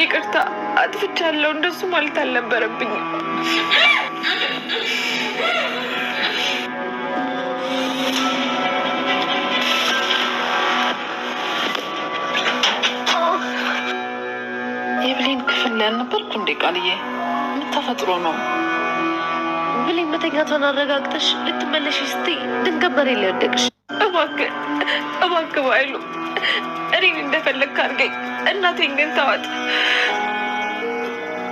ይቅርታ አጥፍቻለሁ። እንደሱ ማለት አልነበረብኝም። የብሌን ክፍል ላይ ያልነበርኩ እንዴ? ቃልዬ ምን ተፈጥሮ ነው? ብሌን መተኛቷን አረጋግጠሽ ልትመለሽ ስትይ ድንገት መሬት ላይ ወደቅሽ። እባክህ ባይሉ እኔን እንደፈለግክ አድርገኝ፣ እናቴን ግን ተዋት።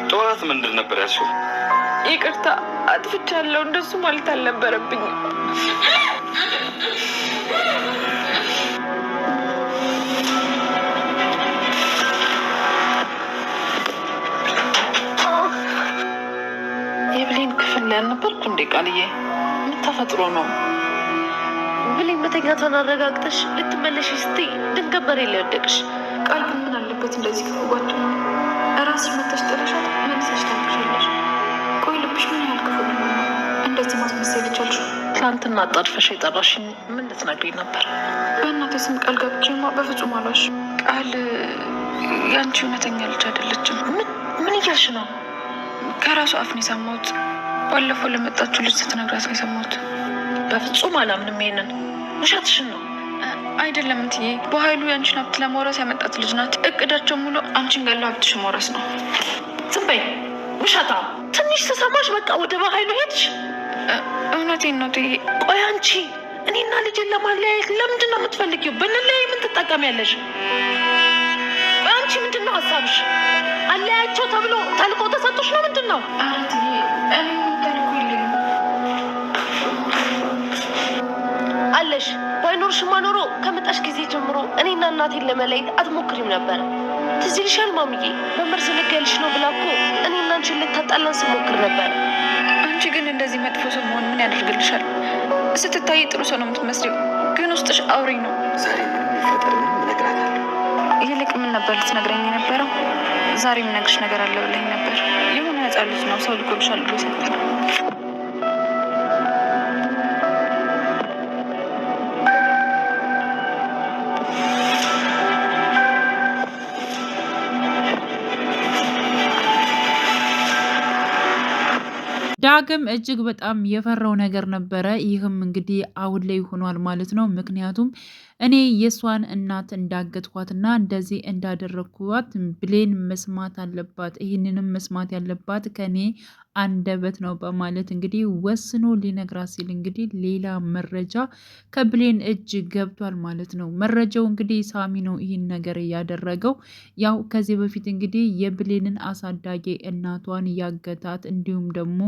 ጠዋት ምንድን ነበር ያልሽው? ይቅርታ አጥፍቻለሁ። እንደሱ ማለት አልነበረብኝም። የብሌን ክፍል ላይ ያልነበርኩ እንዴ? ቃልዬ ምን ተፈጥሮ ነው? ብሌን መተኛቷን አረጋግጠሽ ልትመለሽ ስትይ ድንገት መሬት ላይ ወደቅሽ። ቃል ግን ምን አለበት እንደዚህ ክፉ ጓደኛ እራስሽ መተሽ ጥለሻት መልሰሽ ታልቅሻለሽ። ቆይ ልብሽ ምን ያህል ክፉ ነው እንደዚህ ማስመሰል ይቻልሽ? ትላንትና አጣድፈሽ የጠራሽኝ ምን ልትነግሪኝ ነበር? በእናቴ ስም ቃል ገብቼማ በፍጹም አሏሽ። ቃል ያንቺ እውነተኛ ልጅ አይደለችም። ምን እያልሽ ነው? ከራሱ አፍ ነው የሰማሁት። ባለፈው ለመጣችሁ ልጅ ስትነግራት ነው የሰማሁት። በፍጹም አላምንም። ይሄንን ውሸትሽን ነው። አይደለም እንትዬ፣ በኃይሉ ያንቺን ሀብት ለመውረስ ያመጣት ልጅ ናት። እቅዳቸው ሙሉ አንቺን ገለው ሀብትሽ መውረስ ነው። ዝም በይ ውሸታ። ትንሽ ተሰማሽ፣ በቃ ወደ በኃይሉ ሄድሽ። እውነቴን ነው ትዬ። ቆይ አንቺ እኔና ልጅን ለማለያየት ለምንድን ነው የምትፈልጊው? ብንለያይ ምን ትጠቀሚያለሽ? ቆይ አንቺ ምንድን ነው ሀሳብሽ? አለያቸው ተብሎ ተልቆ ተሰጥቶሽ ነው? ምንድን ነው? ኧረ ትዬ እኔ ተልኮ የለኝም አለሽ። ባይኖርሽማ ኖሮ ከመጣሽ ጊዜ ጀምሮ እኔና እናቴን ለመለየት አትሞክሪም ነበር። ትዝ ይልሻል ማሚዬ፣ በመርዝ ልገልሽ ነው ብላ እኮ እኔና አንቺን ልታጣላን ስሞክር ነበር። አንቺ ግን እንደዚህ መጥፎ ሰው መሆን ምን ያደርግልሻል? ስትታይ ጥሩ ሰው ነው የምትመስለው፣ ግን ውስጥሽ አውሬ ነው። ዛሬ ምንም ይፈጠር ምንም እነግራታለሁ። ይልቅ ምን ነበር ልትነግረኝ የነበረው? ዛሬ የምነግርሽ ነገር አለ ብለኝ ነበር። የሆነ ነፃ ልጅ ነው ሰው ልኮልሻል ብሎ ይሰጣል። ዳግም እጅግ በጣም የፈራው ነገር ነበረ። ይህም እንግዲህ አሁን ላይ ሆኗል ማለት ነው። ምክንያቱም እኔ የእሷን እናት እንዳገትኳትና እንደዚህ እንዳደረግኳት ብሌን መስማት አለባት፣ ይህንንም መስማት ያለባት ከኔ አንደበት ነው በማለት እንግዲህ ወስኖ ሊነግራት ሲል እንግዲህ ሌላ መረጃ ከብሌን እጅ ገብቷል ማለት ነው። መረጃው እንግዲህ ሳሚ ነው ይህን ነገር እያደረገው። ያው ከዚህ በፊት እንግዲህ የብሌንን አሳዳጊ እናቷን ያገታት እንዲሁም ደግሞ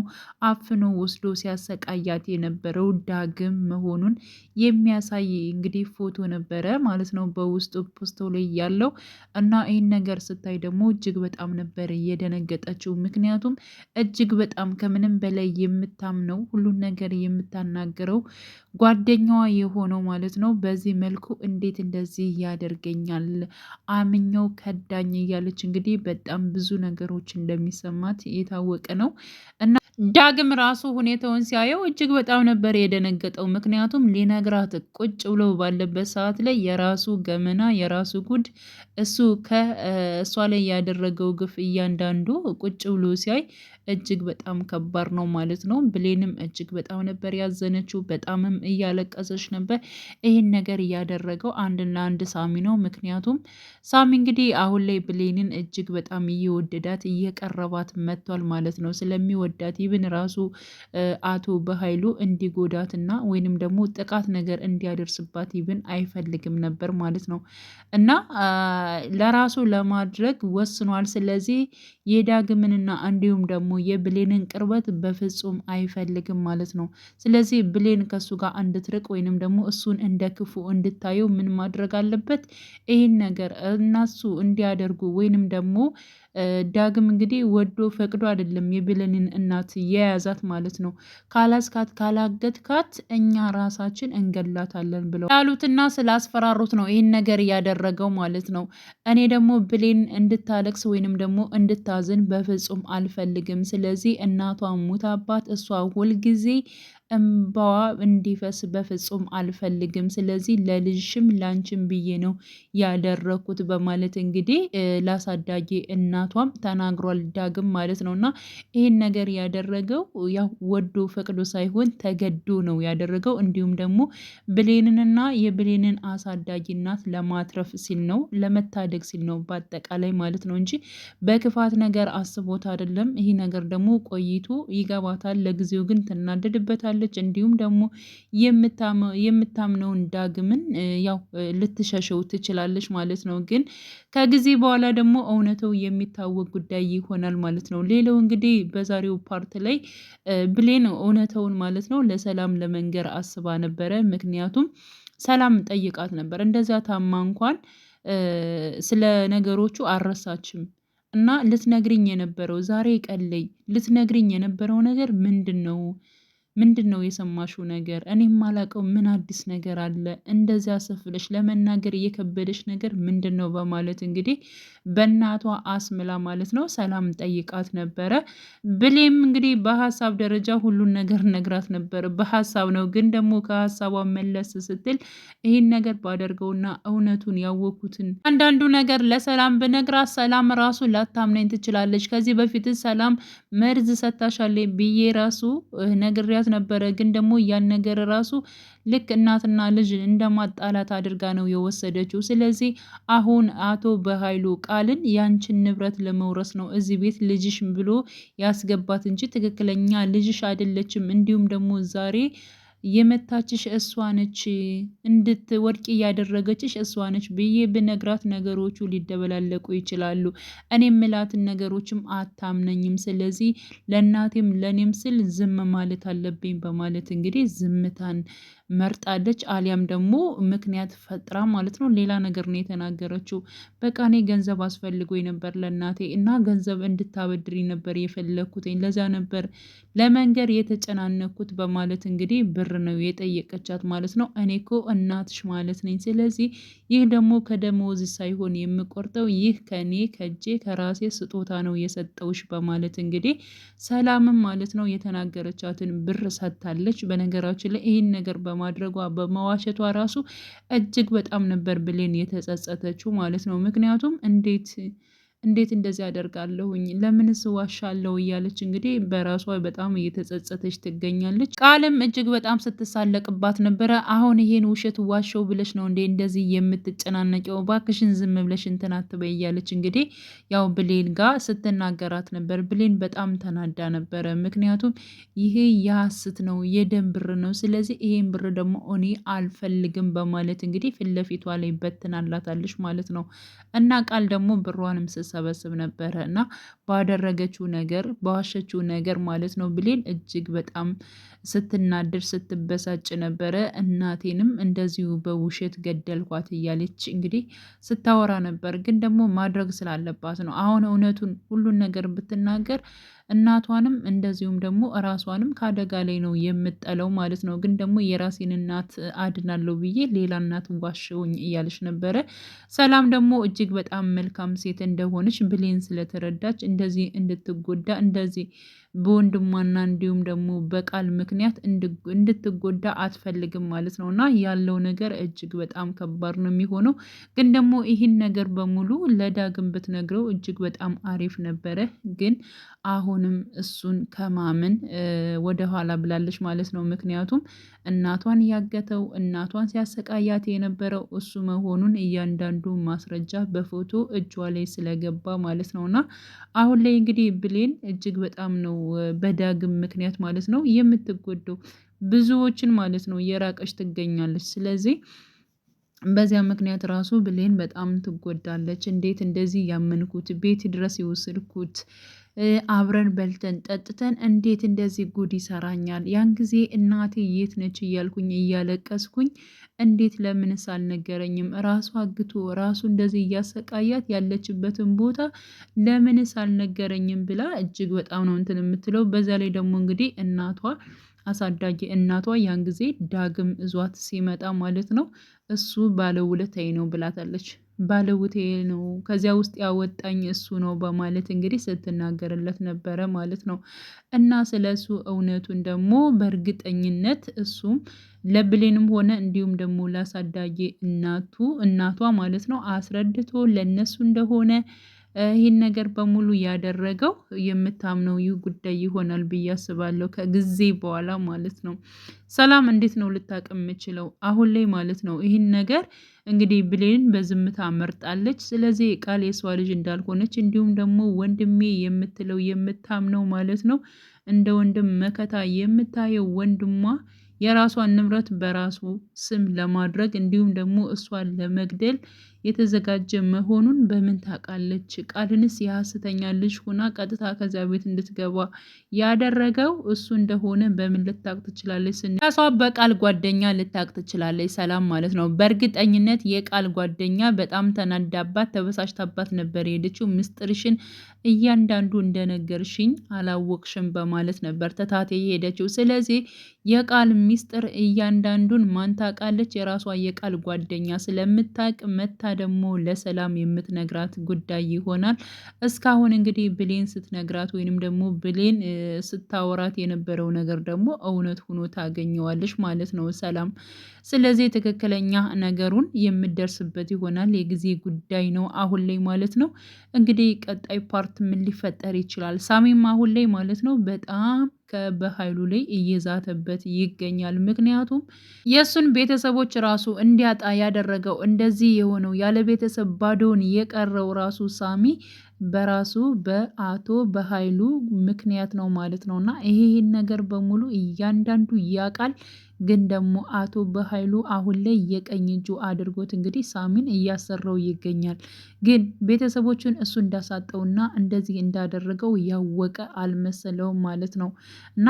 አፍኖ ወስዶ ሲያሰቃያት የነበረው ዳግም መሆኑን የሚያሳይ እንግዲህ ፎቶ ነበረ ማለት ነው በውስጡ ፖስቶ ላይ ያለው እና ይህን ነገር ስታይ ደግሞ እጅግ በጣም ነበር እየደነገጠችው። ምክንያቱም እጅግ በጣም ከምንም በላይ የምታምነው ሁሉን ነገር የምታናገረው ጓደኛዋ የሆነው ማለት ነው በዚህ መልኩ እንዴት እንደዚህ ያደርገኛል አምኛው ከዳኝ እያለች እንግዲህ በጣም ብዙ ነገሮች እንደሚሰማት የታወቀ ነው እና ዳግም ራሱ ሁኔታውን ሲያየው እጅግ በጣም ነበር የደነገጠው። ምክንያቱም ሊነግራት ቁጭ ብሎ ባለበት ሰዓት ላይ የራሱ ገመና የራሱ ጉድ እሱ ከእሷ ላይ ያደረገው ግፍ እያንዳንዱ ቁጭ ብሎ ሲያይ እጅግ በጣም ከባድ ነው ማለት ነው። ብሌንም እጅግ በጣም ነበር ያዘነችው፣ በጣምም እያለቀሰች ነበር። ይህን ነገር እያደረገው አንድና አንድ ሳሚ ነው። ምክንያቱም ሳሚ እንግዲህ አሁን ላይ ብሌንን እጅግ በጣም እየወደዳት እየቀረባት መጥቷል ማለት ነው። ስለሚወዳት ይብን ራሱ አቶ በኃይሉ እንዲጎዳትና ወይንም ደግሞ ጥቃት ነገር እንዲያደርስባት ይብን አይፈልግም ነበር ማለት ነው እና ለራሱ ለማድረግ ወስኗል። ስለዚህ የዳግምንና እንዲሁም ደግሞ የብሌንን ቅርበት በፍጹም አይፈልግም ማለት ነው። ስለዚህ ብሌን ከሱ ጋር እንድትርቅ ወይንም ደግሞ እሱን እንደ ክፉ እንድታየው ምን ማድረግ አለበት? ይህን ነገር እናሱ እንዲያደርጉ ወይንም ደግሞ ዳግም እንግዲህ ወዶ ፈቅዶ አይደለም የብሌንን እናት የያዛት ማለት ነው። ካላስካት ካላገትካት እኛ ራሳችን እንገላታለን ብለው ያሉትና ስላስፈራሩት ነው ይህን ነገር ያደረገው ማለት ነው። እኔ ደግሞ ብሌን እንድታለቅስ ወይንም ደግሞ እንድታዝን በፍጹም አልፈልግም። ስለዚህ እናቷ ሙታባት እሷ ሁልጊዜ እምባዋ እንዲፈስ በፍጹም አልፈልግም። ስለዚህ ለልጅሽም ላንቺም ብዬ ነው ያደረኩት በማለት እንግዲህ ላሳዳጊ እናቷም ተናግሯል ዳግም ማለት ነው። እና ይህን ነገር ያደረገው ያው ወዶ ፈቅዶ ሳይሆን ተገዶ ነው ያደረገው። እንዲሁም ደግሞ ብሌንንና የብሌንን አሳዳጊ እናት ለማትረፍ ሲል ነው፣ ለመታደግ ሲል ነው በአጠቃላይ ማለት ነው እንጂ በክፋት ነገር አስቦት አይደለም። ይህ ነገር ደግሞ ቆይቶ ይገባታል። ለጊዜው ግን ትናደድበታለች። እንዲሁም ደግሞ የምታምነውን ዳግምን ያው ልትሸሸው ትችላለች ማለት ነው። ግን ከጊዜ በኋላ ደግሞ እውነተው የሚታወቅ ጉዳይ ይሆናል ማለት ነው። ሌላው እንግዲህ በዛሬው ፓርት ላይ ብሌን እውነተውን ማለት ነው ለሰላም ለመንገር አስባ ነበረ። ምክንያቱም ሰላም ጠይቃት ነበር። እንደዚያ ታማ እንኳን ስለ ነገሮቹ አልረሳችም። እና ልትነግርኝ የነበረው ዛሬ ቀን ላይ ልትነግርኝ የነበረው ነገር ምንድን ነው የሰማሽው ነገር? እኔ የማላውቀው ምን አዲስ ነገር አለ? እንደዚያ ሰፍለሽ ለመናገር እየከበደሽ ነገር ምንድን ነው? በማለት እንግዲህ በእናቷ አስምላ ማለት ነው ሰላም ጠይቃት ነበረ። ብሌም እንግዲህ በሀሳብ ደረጃ ሁሉን ነገር ነግራት ነበር። በሀሳብ ነው ግን ደግሞ ከሀሳቧ መለስ ስትል ይህን ነገር ባደርገውና እውነቱን ያወኩትን አንዳንዱ ነገር ለሰላም ብነግራት ሰላም ራሱ ላታምነኝ ትችላለች። ከዚህ በፊት ሰላም መርዝ ሰታሻለች ብዬ ራሱ ነግሬያት ነበረ። ግን ደግሞ ያን ነገር ራሱ ልክ እናትና ልጅ እንደማጣላት አድርጋ ነው የወሰደችው። ስለዚህ አሁን አቶ በኃይሉ ቃልን ያንቺን ንብረት ለመውረስ ነው እዚህ ቤት ልጅሽ ብሎ ያስገባት እንጂ ትክክለኛ ልጅሽ አይደለችም። እንዲሁም ደግሞ ዛሬ የመታችሽ እሷ ነች፣ እንድትወድቂ እያደረገችሽ እሷ ነች ብዬ ብነግራት ነገሮቹ ሊደበላለቁ ይችላሉ። እኔ ምላትን ነገሮችም አታምነኝም። ስለዚህ ለእናቴም ለእኔም ስል ዝም ማለት አለብኝ በማለት እንግዲህ ዝምታን መርጣለች። አሊያም ደግሞ ምክንያት ፈጥራ ማለት ነው ሌላ ነገር ነው የተናገረችው። በቃ እኔ ገንዘብ አስፈልጎኝ ነበር ለእናቴ እና ገንዘብ እንድታበድሪ ነበር የፈለግኩትኝ፣ ለዛ ነበር ለመንገር የተጨናነኩት በማለት እንግዲህ ብር ነው የጠየቀቻት ማለት ነው። እኔ እኮ እናትሽ ማለት ነኝ። ስለዚህ ይህ ደግሞ ከደመወዝ ሳይሆን የምቆርጠው ይህ ከኔ ከእጄ ከራሴ ስጦታ ነው የሰጠውሽ በማለት እንግዲህ ሰላምም ማለት ነው የተናገረቻትን ብር ሰጥታለች። በነገራችን ላይ ይህን ነገር በማድረጓ በመዋሸቷ ራሱ እጅግ በጣም ነበር ብሌን የተጸጸተችው ማለት ነው። ምክንያቱም እንዴት እንደዚህ አደርጋለሁኝ? ለምንስ ዋሻለሁ? እያለች እንግዲህ በራሷ በጣም እየተጸጸተች ትገኛለች። ቃልም እጅግ በጣም ስትሳለቅባት ነበረ። አሁን ይሄን ውሸት ዋሸው ብለሽ ነው እንዴ እንደዚህ የምትጨናነቀው? ባክሽን ዝም ብለሽ እንትን አትበይ እያለች እንግዲህ ያው ብሌን ጋር ስትናገራት ነበር። ብሌን በጣም ተናዳ ነበረ። ምክንያቱም ይሄ የሐሰት ነው፣ የደም ብር ነው። ስለዚህ ይሄን ብር ደግሞ እኔ አልፈልግም በማለት እንግዲህ ፊት ለፊቷ ላይ በትናላታለች ማለት ነው። እና ቃል ደግሞ ብሯንም ሰበስብ ነበረ እና ባደረገችው ነገር በዋሸችው ነገር ማለት ነው ብሌን እጅግ በጣም ስትናደድ ስትበሳጭ ነበረ። እናቴንም እንደዚሁ በውሸት ገደልኳት እያለች እንግዲህ ስታወራ ነበር። ግን ደግሞ ማድረግ ስላለባት ነው። አሁን እውነቱን ሁሉን ነገር ብትናገር እናቷንም እንደዚሁም ደግሞ እራሷንም ከአደጋ ላይ ነው የምጠለው ማለት ነው። ግን ደግሞ የራሴን እናት አድናለሁ ብዬ ሌላ እናት ዋሸውኝ እያለች ነበረ። ሰላም ደግሞ እጅግ በጣም መልካም ሴት እንደሆነች ብሌን ስለተረዳች እንደዚህ እንድትጎዳ እንደዚህ በወንድሟና እንዲሁም ደግሞ በቃል ምክንያት እንድትጎዳ አትፈልግም ማለት ነው። እና ያለው ነገር እጅግ በጣም ከባድ ነው የሚሆነው። ግን ደግሞ ይህን ነገር በሙሉ ለዳግም ብትነግረው እጅግ በጣም አሪፍ ነበረ። ግን አሁንም እሱን ከማመን ወደኋላ ብላለች ማለት ነው። ምክንያቱም እናቷን ያገተው እናቷን ሲያሰቃያት የነበረው እሱ መሆኑን እያንዳንዱ ማስረጃ በፎቶ እጇ ላይ ስለገባ ማለት ነው። እና አሁን ላይ እንግዲህ ብሌን እጅግ በጣም ነው በዳግም ምክንያት ማለት ነው የምትጎደው። ብዙዎችን ማለት ነው የራቀች ትገኛለች። ስለዚህ በዚያ ምክንያት ራሱ ብሌን በጣም ትጎዳለች። እንዴት እንደዚህ ያመንኩት ቤት ድረስ የወሰድኩት አብረን በልተን ጠጥተን እንዴት እንደዚህ ጉድ ይሰራኛል? ያን ጊዜ እናቴ የት ነች እያልኩኝ እያለቀስኩኝ እንዴት ለምንስ አልነገረኝም? ራሱ አግቶ ራሱ እንደዚህ እያሰቃያት ያለችበትን ቦታ ለምንስ አልነገረኝም ብላ እጅግ በጣም ነው እንትን የምትለው። በዛ ላይ ደግሞ እንግዲህ እናቷ አሳዳጊ እናቷ ያን ጊዜ ዳግም እዟት ሲመጣ ማለት ነው እሱ ባለውለታዬ ነው ብላታለች። ባለውቴ ነው፣ ከዚያ ውስጥ ያወጣኝ እሱ ነው በማለት እንግዲህ ስትናገርለት ነበረ ማለት ነው። እና ስለ እሱ እውነቱን ደግሞ በእርግጠኝነት እሱም ለብሌንም ሆነ እንዲሁም ደግሞ ላሳዳጊ እናቷ ማለት ነው አስረድቶ ለነሱ እንደሆነ ይህን ነገር በሙሉ ያደረገው የምታምነው ይህ ጉዳይ ይሆናል ብዬ አስባለሁ፣ ከጊዜ በኋላ ማለት ነው። ሰላም እንዴት ነው ልታውቅ የምችለው አሁን ላይ ማለት ነው? ይህን ነገር እንግዲህ ብሌን በዝምታ መርጣለች። ስለዚህ ቃል የሷ ልጅ እንዳልሆነች እንዲሁም ደግሞ ወንድሜ የምትለው የምታምነው ማለት ነው እንደ ወንድም መከታ የምታየው ወንድሟ የራሷን ንብረት በራሱ ስም ለማድረግ እንዲሁም ደግሞ እሷን ለመግደል የተዘጋጀ መሆኑን በምን ታውቃለች? ቃልንስ የሐሰተኛ ልጅ ሆና ቀጥታ ከዚያ ቤት እንድትገባ ያደረገው እሱ እንደሆነ በምን ልታውቅ ትችላለች? ራሷ በቃል ጓደኛ ልታውቅ ትችላለች ሰላም ማለት ነው። በእርግጠኝነት የቃል ጓደኛ በጣም ተናዳባት ተበሳጭታባት ነበር የሄደችው። ምስጢርሽን እያንዳንዱ እንደነገርሽኝ አላወቅሽም በማለት ነበር ተታቴ የሄደችው። ስለዚህ የቃል ሚስጥር እያንዳንዱን ማን ታውቃለች? የራሷ የቃል ጓደኛ ስለምታውቅ መታ ደግሞ ለሰላም የምትነግራት ጉዳይ ይሆናል። እስካሁን እንግዲህ ብሌን ስትነግራት ወይንም ደግሞ ብሌን ስታወራት የነበረው ነገር ደግሞ እውነት ሆኖ ታገኘዋለች ማለት ነው ሰላም። ስለዚህ ትክክለኛ ነገሩን የምደርስበት ይሆናል። የጊዜ ጉዳይ ነው አሁን ላይ ማለት ነው። እንግዲህ ቀጣይ ፓርት ምን ሊፈጠር ይችላል? ሳሚም አሁን ላይ ማለት ነው በጣም በኃይሉ ላይ እየዛተበት ይገኛል። ምክንያቱም የእሱን ቤተሰቦች ራሱ እንዲያጣ ያደረገው እንደዚህ የሆነው ያለ ቤተሰብ ባዶውን የቀረው ራሱ ሳሚ በራሱ በአቶ በኃይሉ ምክንያት ነው ማለት ነው። እና ይሄን ነገር በሙሉ እያንዳንዱ ያውቃል። ግን ደግሞ አቶ በኃይሉ አሁን ላይ የቀኝ እጁ አድርጎት እንግዲህ ሳሚን እያሰራው ይገኛል። ግን ቤተሰቦቹን እሱ እንዳሳጠውና እንደዚህ እንዳደረገው ያወቀ አልመሰለውም ማለት ነው። እና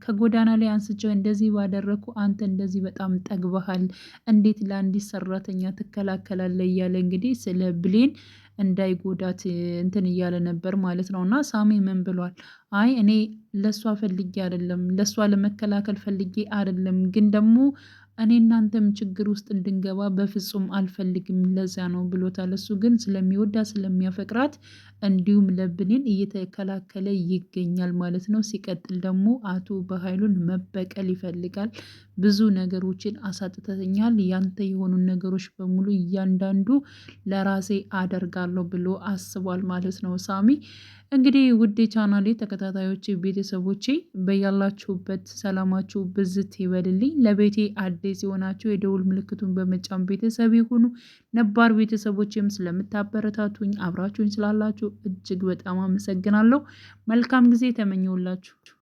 ከጎዳና ላይ አንስቼው እንደዚህ ባደረግኩ አንተ እንደዚህ በጣም ጠግበሃል፣ እንዴት ለአንዲት ሰራተኛ ትከላከላለህ? እያለ እንግዲህ ስለ ብሌን እንዳይጎዳት እንትን እያለ ነበር ማለት ነው። እና ሳሚ ምን ብሏል? አይ እኔ ለእሷ ፈልጌ አይደለም፣ ለእሷ ለመከላከል ፈልጌ አይደለም፣ ግን ደግሞ እኔ እናንተም ችግር ውስጥ እንድንገባ በፍጹም አልፈልግም፣ ለዚያ ነው ብሎታል። እሱ ግን ስለሚወዳት ስለሚያፈቅራት እንዲሁም ለብሌን እየተከላከለ ይገኛል ማለት ነው። ሲቀጥል ደግሞ አቶ በኃይሉን መበቀል ይፈልጋል። ብዙ ነገሮችን አሳጥተኛል፣ ያንተ የሆኑ ነገሮች በሙሉ እያንዳንዱ ለራሴ አደርጋለሁ ብሎ አስቧል ማለት ነው ሳሚ። እንግዲህ ውድ ቻናሌ ተከታታዮቼ ቤተሰቦቼ በያላችሁበት ሰላማችሁ ብዝት ይበልልኝ። ለቤቴ አዲስ የሆናችሁ የደውል ምልክቱን በመጫን ቤተሰብ ይሁኑ። ነባር ቤተሰቦችም ስለምታበረታቱኝ አብራችሁኝ ስላላችሁ እጅግ በጣም አመሰግናለሁ። መልካም ጊዜ ተመኘውላችሁ።